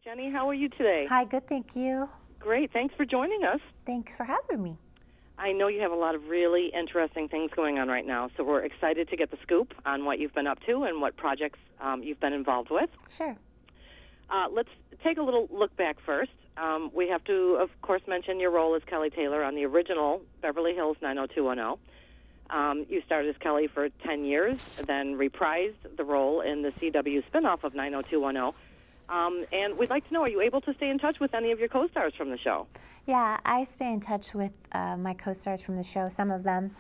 Jenny, how are you today? Hi, good, thank you. Great, thanks for joining us. Thanks for having me. I know you have a lot of really interesting things going on right now, so we're excited to get the scoop on what you've been up to and what projects you've been involved with. Sure. Let's take a little look back first. We have to, of course, mention your role as Kelly Taylor on the original Beverly Hills 90210. You started as Kelly for 10 years, then reprised the role in the CW spinoff of 90210. And we'd like to know, are you able to stay in touch with any of your co-stars from the show? Yeah, I stay in touch with my co-stars from the show, some of them.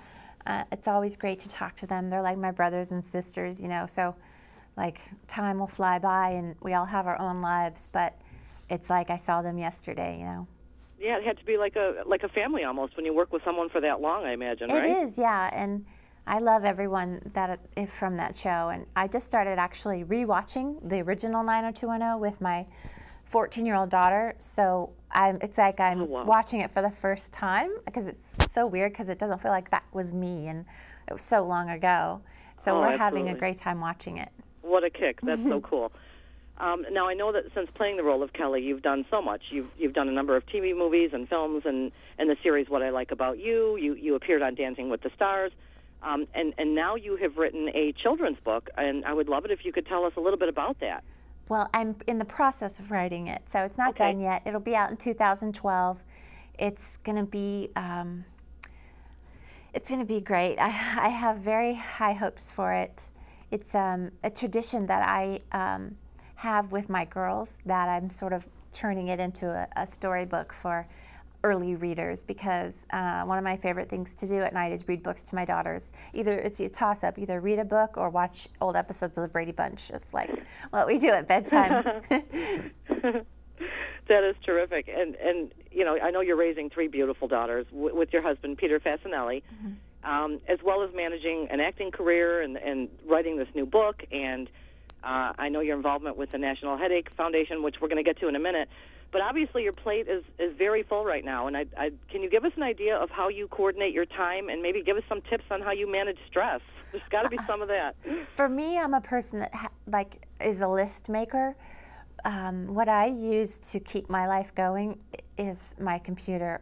It's always great to talk to them. They're like my brothers and sisters, you know, so like time will fly by and we all have our own lives, but it's like I saw them yesterday, you know. Yeah, it had to be like a family almost when you work with someone for that long, I imagine, right? It is, yeah, and I love everyone that is from that show, and I just started actually rewatching the original 90210 with my 14-year-old daughter, so it's like I'm watching it for the first time, because it's so weird because it doesn't feel like that was me, and it was so long ago. So we're having a great time watching it. What a kick. That's so cool. Now, I know that since playing the role of Kelly, you've done so much. You've done a number of TV movies and films, and the series What I Like About You. You appeared on Dancing with the Stars. And now you have written a children's book, and I would love it if you could tell us a little bit about that. Well, I'm in the process of writing it, so it's not done yet. It'll be out in 2012. It's going to be great. I have very high hopes for it. It's a tradition that I have with my girls, that I'm sort of turning it into a storybook for early readers, because one of my favorite things to do at night is read books to my daughters. Either it's a toss-up, either read a book or watch old episodes of the Brady Bunch, just like what we do at bedtime. That is terrific. And you know, I know you're raising three beautiful daughters with your husband, Peter Fasinelli, as well as managing an acting career and writing this new book. And I know your involvement with the National Headache Foundation, which we're going to get to in a minute. But obviously your plate is very full right now, and can you give us an idea of how you coordinate your time, and maybe give us some tips on how you manage stress? There's got to be some of that. For me, I'm a person that is a list maker. What I use to keep my life going is my computer.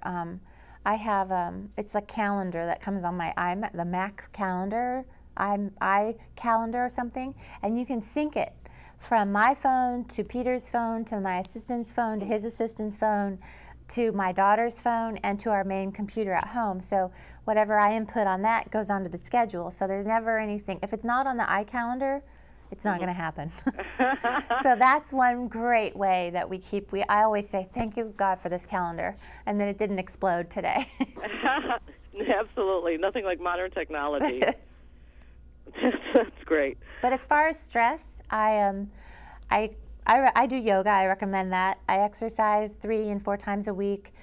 I have it's a calendar that comes on my the Mac calendar, iCalendar or something, and you can sync it from my phone to Peter's phone to my assistant's phone to his assistant's phone to my daughter's phone and to our main computer at home. So whatever I input on that goes onto the schedule. So there's never anything. If it's not on the iCalendar, it's not going to happen. So that's one great way that I always say, thank you, God, for this calendar. And then it didn't explode today. Absolutely. Nothing like modern technology. That's great. But as far as stress, I do yoga. I recommend that. I exercise 3 and 4 times a week.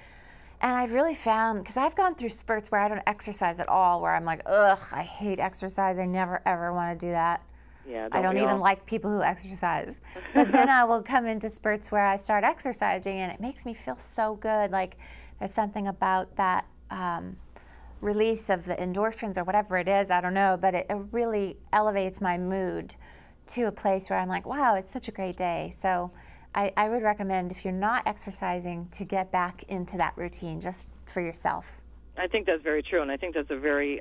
And I've really found, because I've gone through spurts where I don't exercise at all, where I'm like, ugh, I hate exercise. I never, ever want to do that. Yeah, I don't even like people who exercise. But then I will come into spurts where I start exercising, and it makes me feel so good. Like there's something about that release of the endorphins or whatever it is, I don't know, but it really elevates my mood to a place where I'm like, wow, it's such a great day. So I would recommend, if you're not exercising, to get back into that routine just for yourself. I think that's very true, and I think that's a very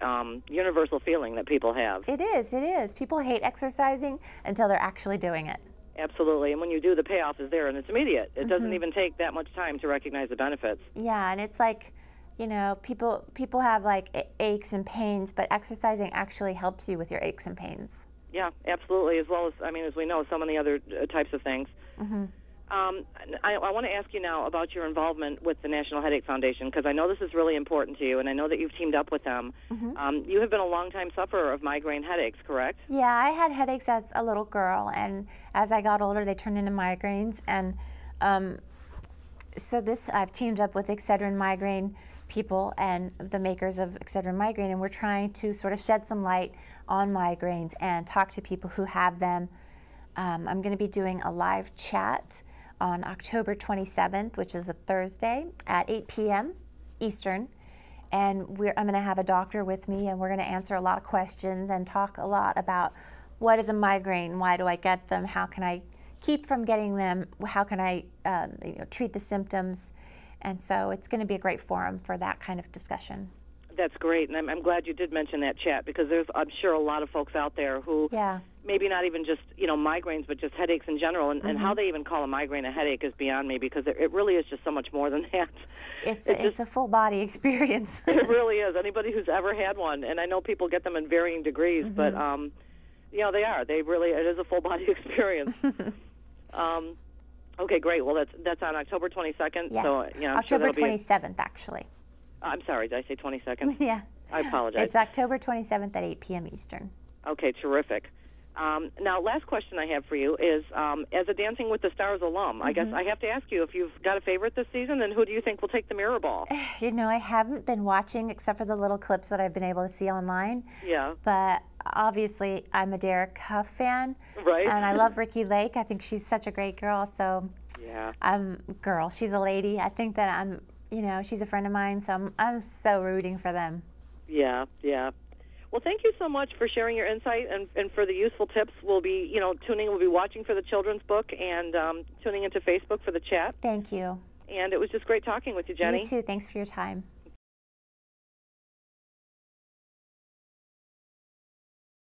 universal feeling that people have. It is, it is. People hate exercising until they're actually doing it. Absolutely, and when you do, the payoff is there, and it's immediate. It doesn't even take that much time to recognize the benefits. Yeah, and it's like, you know, people have like aches and pains, but exercising actually helps you with your aches and pains. Yeah, absolutely, as well as, I mean, as we know, so many other types of things. I want to ask you now about your involvement with the National Headache Foundation, because I know this is really important to you, and I know that you've teamed up with them. You have been a long-time sufferer of migraine headaches, correct? Yeah, I had headaches as a little girl, and as I got older, they turned into migraines. And so I've teamed up with Excedrin Migraine people and the makers of Excedrin Migraine, and we're trying to sort of shed some light on migraines and talk to people who have them. I'm going to be doing a live chat on October 27th, which is a Thursday, at 8 p.m. Eastern. And I'm going to have a doctor with me, and we're going to answer a lot of questions and talk a lot about what is a migraine, why do I get them, how can I keep from getting them, how can I treat the symptoms? And so it's going to be a great forum for that kind of discussion. That's great, and I'm glad you did mention that chat, because there's, I'm sure, a lot of folks out there who maybe not even just, migraines, but just headaches in general, and how they even call a migraine a headache is beyond me, because it really is just so much more than that. It's a full body experience. It really is. Anybody who's ever had one, and I know people get them in varying degrees, but they really, it is a full body experience. Okay, great. Well, that's on October 22nd. Yes. So, October 27th, actually. I'm sorry, did I say 22nd? Yeah. I apologize. It's October 27th at 8 p.m. Eastern. Okay, terrific. Now, last question I have for you is, as a Dancing with the Stars alum, I guess I have to ask you if you've got a favorite this season, and who do you think will take the mirror ball? I haven't been watching except for the little clips that I've been able to see online. Yeah. But obviously, I'm a Derek Huff fan. Right. And I love Ricky Lake. I think she's such a great girl. So, she's a lady. I think that she's a friend of mine, so I'm so rooting for them. Yeah. Well, thank you so much for sharing your insight and for the useful tips. We'll be, we'll be watching for the children's book and tuning into Facebook for the chat. Thank you. And it was just great talking with you, Jennie. You too. Thanks for your time.